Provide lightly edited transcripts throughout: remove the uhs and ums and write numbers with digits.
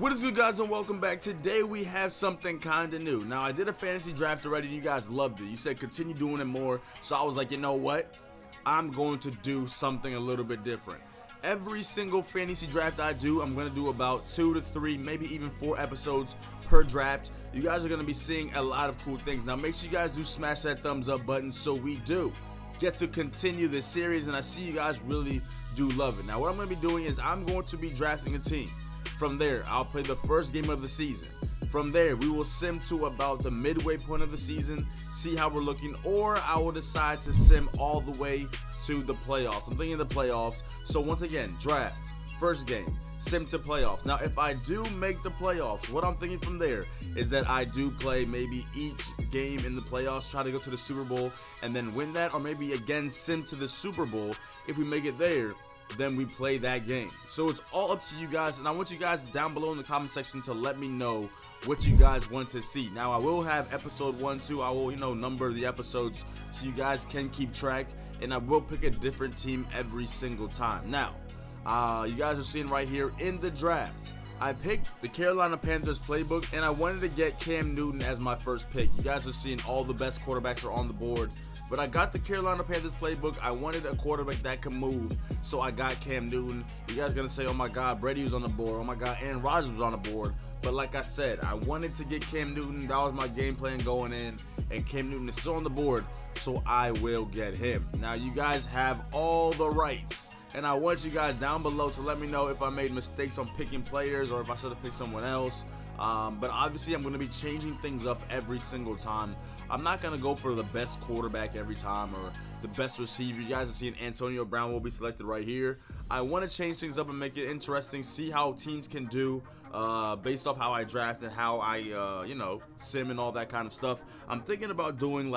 What is good, guys, and welcome back. Today we have something kind of new. Now, I did a fantasy draft already and you guys loved it. You said continue doing it more, so I was like, you know what, I'm going to do something a little bit different. Every single fantasy draft I do, I'm going to do about 2 to 3, maybe even 4 episodes per draft. You guys are going to be seeing a lot of cool things. Now, make sure you guys do smash that thumbs up button so we do get to continue this series, and I see you guys really do love it. Now, what I'm going to be doing is I'm going to be drafting a team. From there, I'll play the first game of the season. From there, we will sim to about the midway point of the season, see how we're looking, or I will decide to sim all the way to the playoffs. I'm thinking the playoffs. So once again, draft, first game, sim to playoffs. Now, if I do make the playoffs, what I'm thinking from there is that I do play maybe each game in the playoffs, try to go to the Super Bowl, and then win that, or maybe again sim to the Super Bowl. If we make it there, then we play that game. So it's all up to you guys, and I want you guys down below in the comment section to let me know what you guys want to see. Now, I will have episode 1, 2. I will, number the episodes so you guys can keep track, and I will pick a different team every single time. Now, you guys are seeing right here in the draft, I picked the Carolina Panthers playbook, and I wanted to get Cam Newton as my first pick. You guys are seeing all the best quarterbacks are on the board. But I got the Carolina Panthers playbook. I wanted a quarterback that can move, so I got Cam Newton. You guys are going to say, oh my God, Brady was on the board. Oh my God, Aaron Rodgers was on the board. But like I said, I wanted to get Cam Newton. That was my game plan going in. And Cam Newton is still on the board, so I will get him. Now, you guys have all the rights. And I want you guys down below to let me know if I made mistakes on picking players or if I should have picked someone else. But obviously, I'm going to be changing things up every single time. I'm not going to go for the best quarterback every time or the best receiver. You guys are seeing Antonio Brown will be selected right here. I want to change things up and make it interesting, see how teams can do based off how I draft and how I, sim and all that kind of stuff. I'm thinking about doing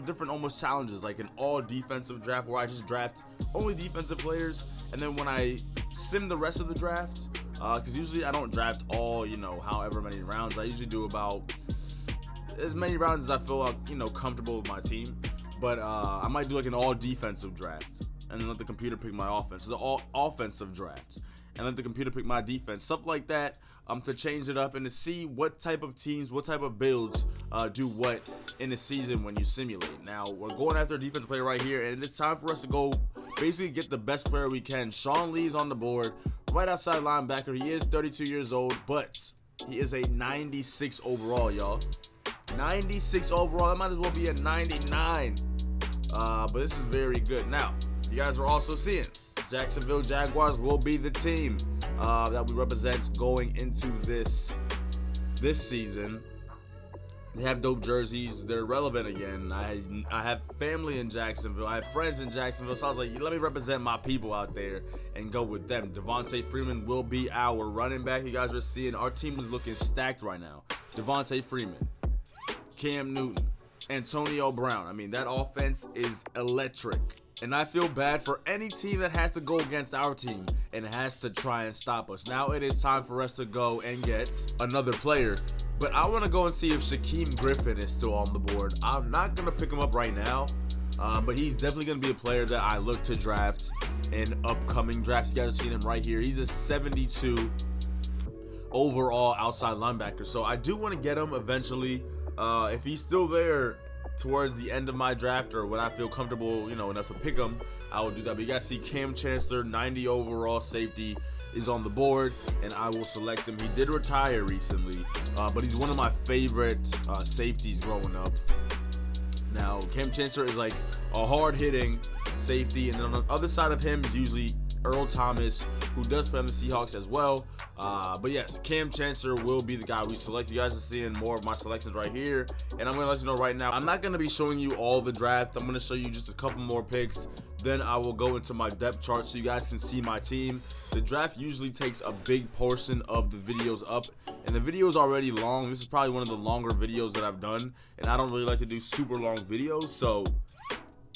different almost challenges, like an all defensive draft where I just draft only defensive players. And then when I sim the rest of the draft, because usually I don't draft all, however many rounds. I usually do about as many rounds as I feel, comfortable with my team. But I might do like an all defensive draft and then let the computer pick my offense. So the all offensive draft and let the computer pick my defense. Stuff like that to change it up and to see what type of teams, what type of builds do what in the season when you simulate. Now, we're going after a defensive player right here, and it's time for us to go basically get the best player we can. Sean Lee's on the board, right outside linebacker. He is 32 years old, but he is a 96 overall, y'all. 96 overall. That might as well be a 99. But this is very good. Now, you guys are also seeing Jacksonville Jaguars will be the team that we represent going into this season. They have dope jerseys. They're relevant again. I have family in Jacksonville. I have friends in Jacksonville. So I was like, let me represent my people out there and go with them. Devontae Freeman will be our running back. You guys are seeing our team is looking stacked right now. Devontae Freeman, Cam Newton, Antonio Brown. I mean, that offense is electric. And I feel bad for any team that has to go against our team and has to try and stop us. Now it is time for us to go and get another player. But I want to go and see if Shaquem Griffin is still on the board. I'm not going to pick him up right now. But he's definitely going to be a player that I look to draft in upcoming drafts. You guys are seeing him right here. He's a 72 overall outside linebacker. So I do want to get him eventually. If he's still there towards the end of my draft or when I feel comfortable, enough to pick him, I will do that. But you guys see Cam Chancellor, 90 overall safety, is on the board, and I will select him. He did retire recently, but he's one of my favorite safeties growing up. Now, Cam Chancellor is like a hard-hitting safety, and then on the other side of him is usually Earl Thomas, who does play on the Seahawks as well. But yes, Cam Chancellor will be the guy we select. You guys are seeing more of my selections right here. And I'm going to let you know right now, I'm not going to be showing you all the draft. I'm going to show you just a couple more picks. Then I will go into my depth chart so you guys can see my team. The draft usually takes a big portion of the videos up. And the video is already long. This is probably one of the longer videos that I've done. And I don't really like to do super long videos. So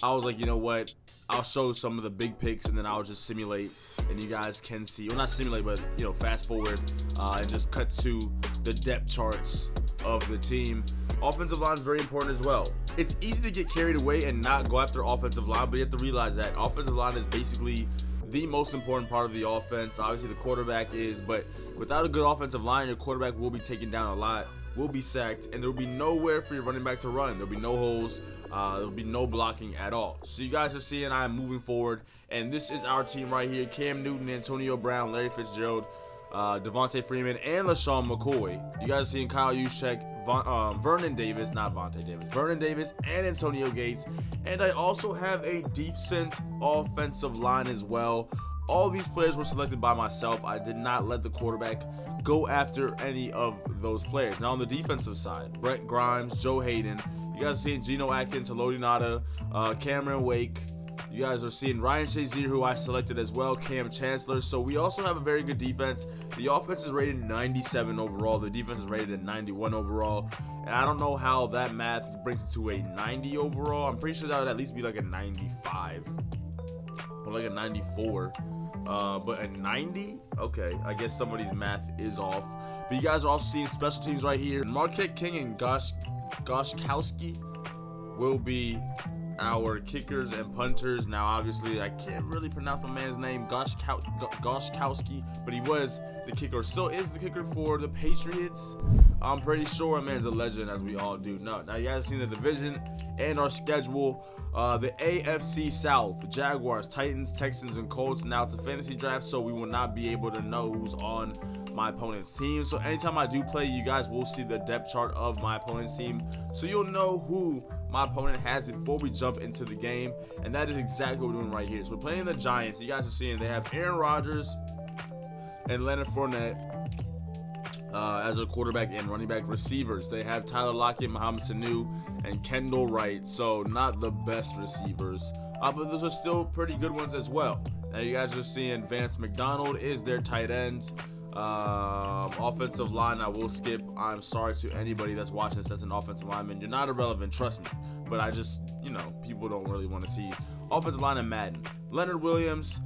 I was like, you know what? I'll show some of the big picks and then I'll just simulate and you guys can see, well, not simulate, but fast forward and just cut to the depth charts of the team. Offensive line is very important as well. It's easy to get carried away and not go after offensive line, but you have to realize that offensive line is basically the most important part of the offense. Obviously, the quarterback is, but without a good offensive line, your quarterback will be taken down a lot, will be sacked, and there will be nowhere for your running back to run. There'll be no holes. There'll be no blocking at all. So you guys are seeing I'm moving forward, and this is our team right here. Cam Newton, Antonio Brown, Larry Fitzgerald, Devontae Freeman, and LaShawn McCoy. You guys are seeing Kyle Juszczyk, Vernon Davis, not Vontae Davis, Vernon Davis, and Antonio Gates. And I also have a decent offensive line as well. All these players were selected by myself. I did not let the quarterback go after any of those players. Now on the defensive side, Brett Grimes, Joe Hayden. You guys are seeing Geno Atkins, Haloti Ngata, Cameron Wake. You guys are seeing Ryan Shazier, who I selected as well, Cam Chancellor. So we also have a very good defense. The offense is rated 97 overall. The defense is rated at 91 overall. And I don't know how that math brings it to a 90 overall. I'm pretty sure that would at least be like a 95 or like a 94. But a 90? Okay, I guess somebody's math is off. But you guys are also seeing special teams right here. Marquette King and Goshkowski will be our kickers and punters. Now, obviously, I can't really pronounce my man's name, Goshkowski, but he was the kicker, still is the kicker for the Patriots. I'm pretty sure my man's a legend, as we all do know. Now, you guys have seen the division and our schedule. The AFC South, Jaguars, Titans, Texans, and Colts. Now, it's a fantasy draft, so we will not be able to know who's on my opponent's team. So anytime I do play, you guys will see the depth chart of my opponent's team, so you'll know who my opponent has before we jump into the game. And that is exactly what we're doing right here. So we're playing the Giants. You guys are seeing they have Aaron Rodgers and Leonard Fournette as a quarterback and running back receivers. They have Tyler Lockett, Mohamed Sanu, and Kendall Wright. So not the best receivers, but those are still pretty good ones as well. Now you guys are seeing Vance McDonald is their tight end. Offensive line, I will skip. I'm sorry to anybody that's watching this that's an offensive lineman. You're not irrelevant, trust me. But I just, people don't really want to see offensive line in Madden. Leonard Williams,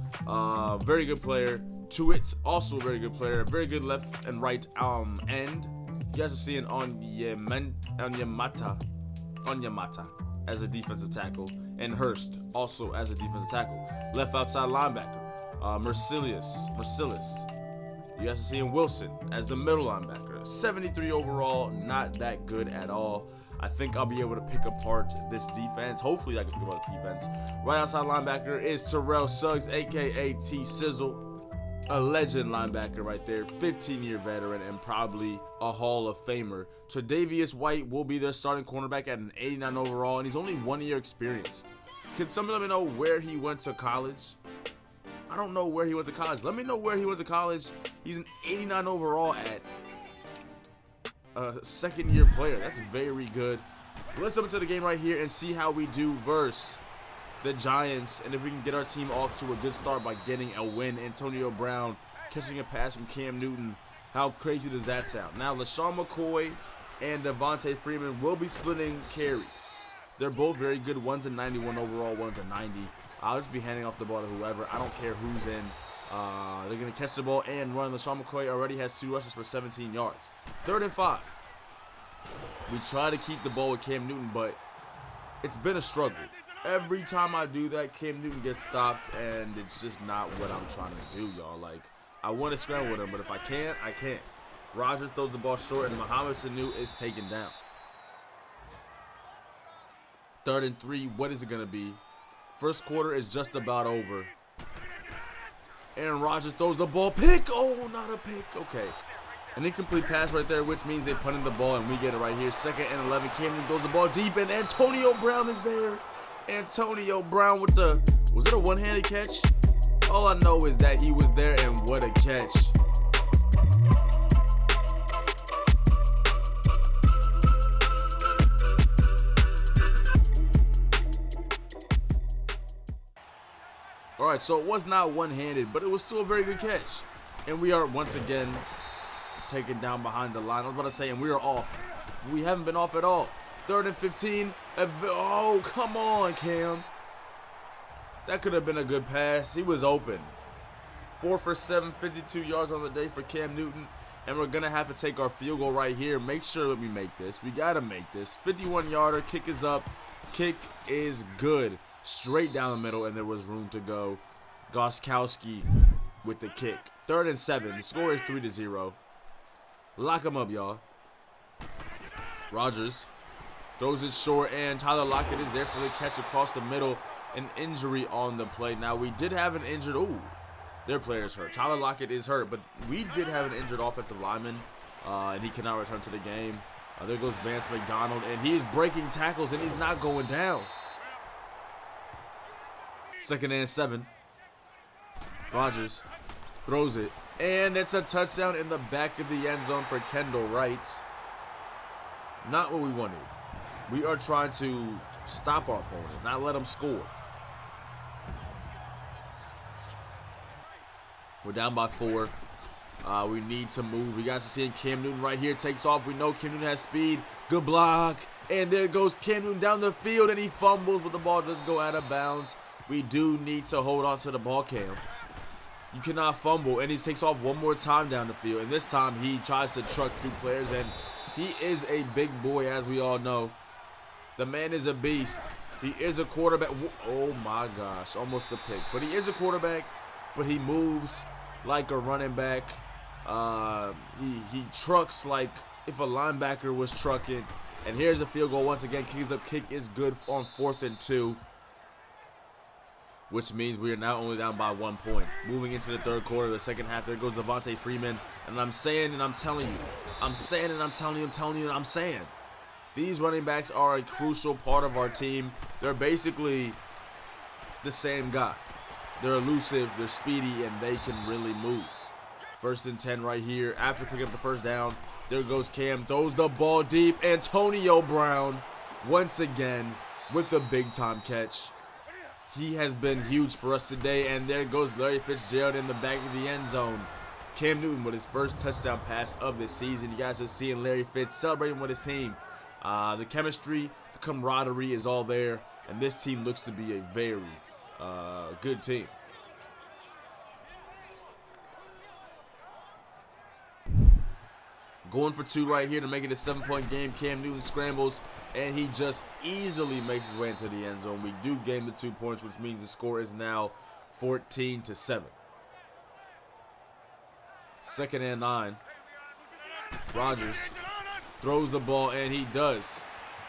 very good player. Tuitt, also a very good player. Very good left and right end. You guys are seeing Onyemata as a defensive tackle, and Hurst also as a defensive tackle. Left outside linebacker, Merciless. You guys are seeing Wilson as the middle linebacker. 73 overall, not that good at all. I think I'll be able to pick apart this defense. Hopefully I can pick apart the defense. Right outside linebacker is Terrell Suggs, a.k.a. T-Sizzle. A legend linebacker right there. 15-year veteran and probably a Hall of Famer. Tre'Davious White will be their starting cornerback at an 89 overall, and he's only 1 year experienced. Can somebody let me know where he went to college? I don't know where he went to college. Let me know where he went to college. He's an 89 overall at a second-year player. That's very good. Let's jump into the game right here and see how we do versus the Giants, and if we can get our team off to a good start by getting a win. Antonio Brown catching a pass from Cam Newton. How crazy does that sound? Now, LaShawn McCoy and Devontae Freeman will be splitting carries. They're both very good. One's a 91 overall, one's a 90. I'll just be handing off the ball to whoever. I don't care who's in. They're going to catch the ball and run. LaShawn McCoy already has 2 rushes for 17 yards. 3rd and 5. We try to keep the ball with Cam Newton, but it's been a struggle. Every time I do that, Cam Newton gets stopped, and it's just not what I'm trying to do, y'all. Like, I want to scramble with him, but if I can't, I can't. Rodgers throws the ball short, and Mohamed Sanu is taken down. 3rd and 3. What is it going to be? First quarter is just about over. Aaron Rodgers throws the ball. Pick! Oh, not a pick. Okay. An incomplete pass right there, which means they punted the ball, and we get it right here. 2nd and 11. Cam Newton throws the ball deep, and Antonio Brown is there. Antonio Brown with the, was it a one-handed catch? All I know is that he was there, and what a catch. All right, so it was not one-handed, but it was still a very good catch. And we are once again taken down behind the line. I was about to say, and we are off. We haven't been off at all. 3rd and 15. Oh, come on, Cam. That could have been a good pass. He was open. 4 for 7, 52 yards on the day for Cam Newton. And we're going to have to take our field goal right here. Make sure that we make this. We got to make this. 51-yarder. Kick is up. Kick is good. Straight down the middle, and there was room to go. Goskowski with the kick. 3rd and 7. The score is 3-0. Lock him up, y'all. Rogers throws it short, and Tyler Lockett is there for the catch across the middle. An injury on the play. Now, we did have an injured... Ooh, their player's hurt. Tyler Lockett is hurt, but we did have an injured offensive lineman, and he cannot return to the game. There goes Vance McDonald, and he's breaking tackles, and he's not going down. 2nd and 7. Rogers throws it, and it's a touchdown in the back of the end zone for Kendall Wright. Not what we wanted. We are trying to stop our opponent, not let them score. We're down by 4. We need to move. You guys are seeing Cam Newton right here. Takes off. We know Cam Newton has speed. Good block. And there goes Cam Newton down the field, and he fumbles, but the ball does go out of bounds. We do need to hold on to the ball, Cam. You cannot fumble. And he takes off one more time down the field. And this time he tries to truck through players, and he is a big boy, as we all know. The man is a beast. He is a quarterback. Oh, my gosh. Almost a pick. But he is a quarterback, but he moves like a running back. He trucks like if a linebacker was trucking. And here's a field goal once again. Kicks up. Kick is good on 4th and 2. Which means we are now only down by 1 point. Moving into the 3rd quarter, the second half, there goes Devontae Freeman. And I'm saying and I'm telling you. I'm saying and I'm telling you, and I'm saying. These running backs are a crucial part of our team. They're basically the same guy. They're elusive, they're speedy, and they can really move. 1st and 10 right here. After picking up the 1st down, there goes Cam. Throws the ball deep. Antonio Brown, once again, with the big-time catch. He has been huge for us today, and there goes Larry Fitzgerald in the back of the end zone. Cam Newton with his first touchdown pass of the season. You guys are seeing Larry Fitz celebrating with his team. The chemistry, the camaraderie is all there, and this team looks to be a very good team. Going for 2 right here to make it a 7-point game. Cam Newton scrambles, and he just easily makes his way into the end zone. We do gain the 2 points, which means the score is now 14-7. 2nd and 9. Rogers throws the ball, and he does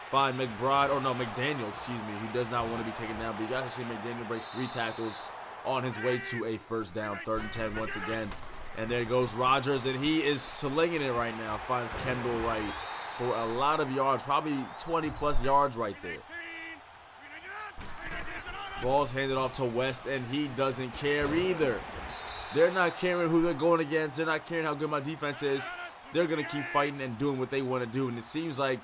find McDaniel, excuse me. He does not want to be taken down, but you guys see McDaniel breaks 3 tackles on his way to a 1st down. 3rd and 10 once again. And there goes Rogers, and he is slinging it right now. Finds Kendall Wright for a lot of yards, probably 20-plus yards right there. Ball's handed off to West, and he doesn't care either. They're not caring who they're going against. They're not caring how good my defense is. They're going to keep fighting and doing what they want to do, and it seems like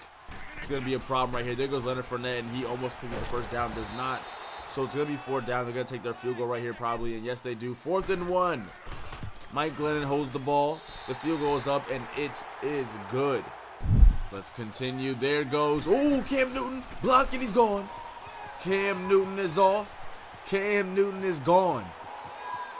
it's going to be a problem right here. There goes Leonard Fournette, and he almost picks up the 1st down. Does not. So it's going to be 4th down. They're going to take their field goal right here probably, and yes, they do. 4th and 1. Mike Glennon holds the ball. The field goal is up, and it is good. Let's continue. There goes. Oh, Cam Newton. Blocking. He's gone. Cam Newton is off. Cam Newton is gone.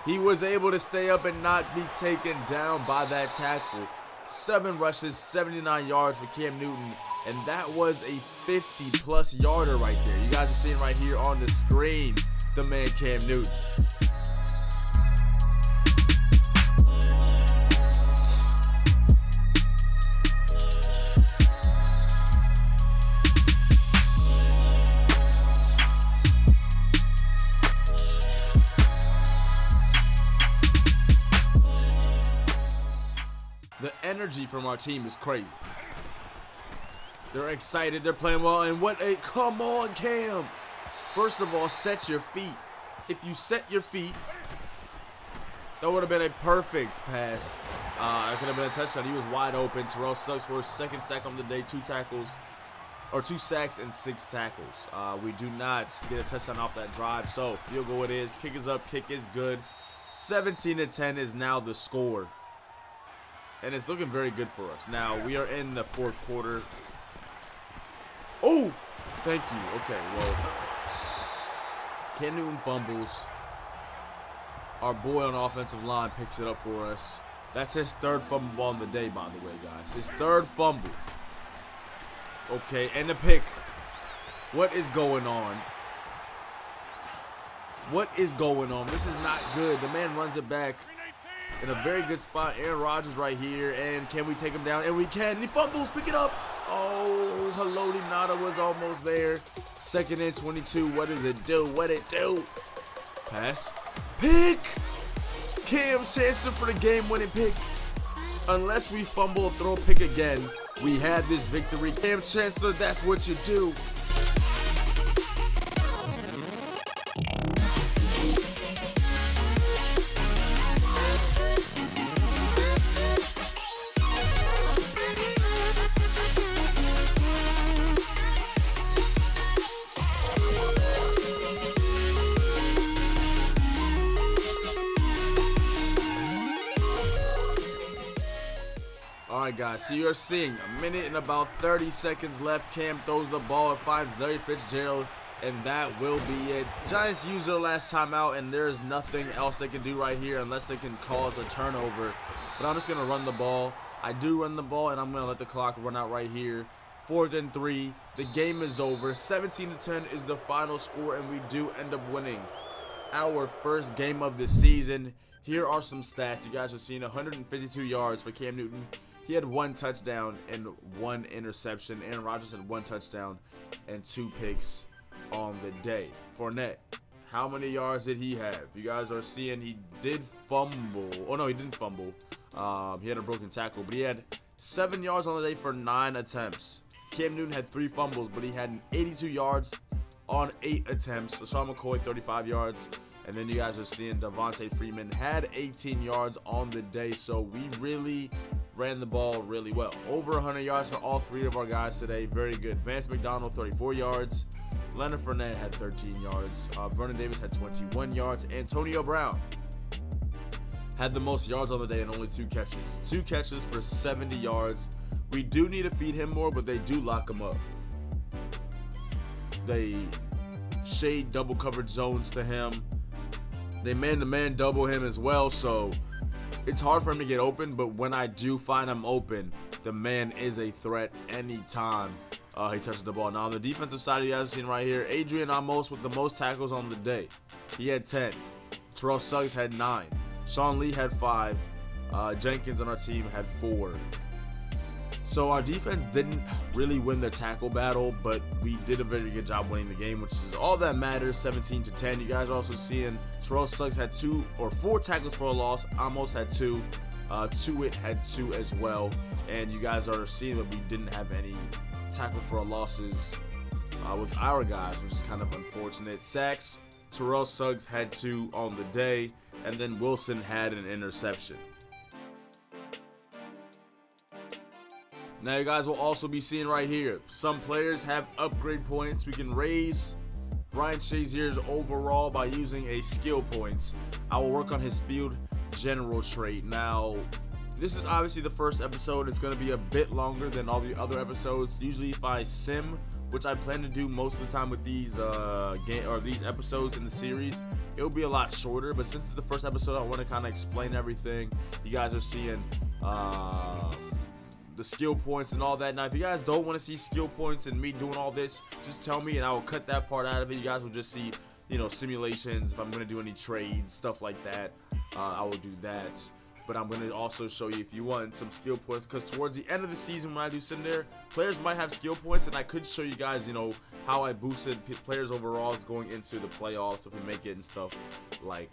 He was able to stay up and not be taken down by that tackle. 7 rushes, 79 yards for Cam Newton, and that was a 50-plus yarder right there. You guys are seeing right here on the screen the man Cam Newton. The energy from our team is crazy. They're excited. They're playing well. And what a... Come on, Cam. First of all, set your feet. If you set your feet, that would have been a perfect pass. It could have been a touchdown. He was wide open. Terrell Suggs for his 2nd sack on the day. 2 sacks and 6 tackles. We do not get a touchdown off that drive. So, field goal it is. Kick is up. Kick is good. 17-10 is now the score. And it's looking very good for us. Now, we are in the 4th quarter. Oh, thank you. Okay, well, Cam Newton fumbles. Our boy on the offensive line picks it up for us. That's his 3rd fumble ball in the day, by the way, guys. His 3rd fumble. Okay, and the pick. What is going on? What is going on? This is not good. The man runs it back in a very good spot. Aaron Rodgers right here. And can we take him down? And we can. He fumbles. Pick it up. Oh, Haloti Ngata was almost there. 2nd and 22. What does it do? What it do? Pass. Pick. Cam Chancellor for the game-winning pick. Unless we fumble, throw a pick again, we have this victory. Cam Chancellor, that's what you do. Alright guys, so you're seeing a minute and about 30 seconds left. Cam throws the ball, it finds Larry Fitzgerald, and that will be it. Giants use their last timeout, and there's nothing else they can do right here unless they can cause a turnover. But I'm just going to run the ball. I do run the ball, and I'm going to let the clock run out right here. 4th and 3, the game is over. 17-10 is the final score, and we do end up winning our first game of the season. Here are some stats. You guys are seeing 152 yards for Cam Newton. He had 1 touchdown and 1 interception. Aaron Rodgers had 1 touchdown and 2 picks on the day. Fournette, how many yards did he have? You guys are seeing he did fumble. Oh, no, he didn't fumble. He had a broken tackle, but he had 7 yards on the day for 9 attempts. Cam Newton had 3 fumbles, but he had 82 yards on 8 attempts. LaShawn McCoy, 35 yards. And then you guys are seeing Devontae Freeman had 18 yards on the day. So we really ran the ball really well. Over 100 yards for all 3 of our guys today. Very good. Vance McDonald, 34 yards. Leonard Fournette had 13 yards. Vernon Davis had 21 yards. Antonio Brown had the most yards on the day and only 2 catches. 2 catches for 70 yards. We do need to feed him more, but they do lock him up. They shade double coverage zones to him. They man-to-man double him as well, so it's hard for him to get open, but when I do find him open, the man is a threat anytime he touches the ball. Now, on the defensive side, you guys are seeing right here, Adrian Amos with the most tackles on the day. He had 10. Terrell Suggs had 9. Sean Lee had 5. Jenkins on our team had 4. So our defense didn't really win the tackle battle, but we did a very good job winning the game, which is all that matters. 17-10. You guys are also seeing Terrell Suggs had 4 tackles for a loss. Amos had 2. Tuitt had 2 as well. And you guys are seeing that we didn't have any tackle for losses with our guys, which is kind of unfortunate. Sacks, Terrell Suggs had 2 on the day, and then Wilson had an interception. Now you guys will also be seeing right here, some players have upgrade points. We can raise Ryan Shazier's overall by using a skill points. I will work on his field general trait. Now, this is obviously the first episode. It's going to be a bit longer than all the other episodes. Usually if I sim, which I plan to do most of the time with these these episodes in the series, it'll be a lot shorter. But since it's the first episode, I want to kind of explain everything. You guys are seeing the skill points and all that. Now, if you guys don't want to see skill points and me doing all this, just tell me and I will cut that part out of it. You guys will just see, you know, simulations. If I'm going to do any trades, stuff like that, I will do that. But I'm going to also show you, if you want, some skill points, because towards the end of the season when I do sit there, players might have skill points, and I could show you guys, you know, how I boosted players overall going into the playoffs if we make it and stuff like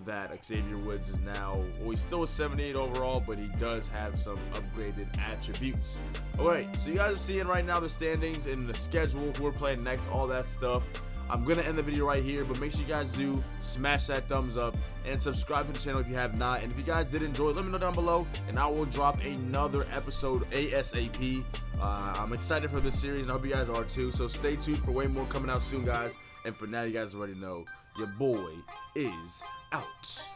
that. Xavier Woods is now, well, he's still a 78 overall, but he does have some upgraded attributes. Alright, so you guys are seeing right now the standings and the schedule, who we're playing next, all that stuff. I'm going to end the video right here, but make sure you guys do smash that thumbs up and subscribe to the channel if you have not. And if you guys did enjoy, let me know down below, and I will drop another episode ASAP. I'm excited for this series, and I hope you guys are too. So stay tuned for way more coming out soon, guys. And for now, you guys already know, your boy is out.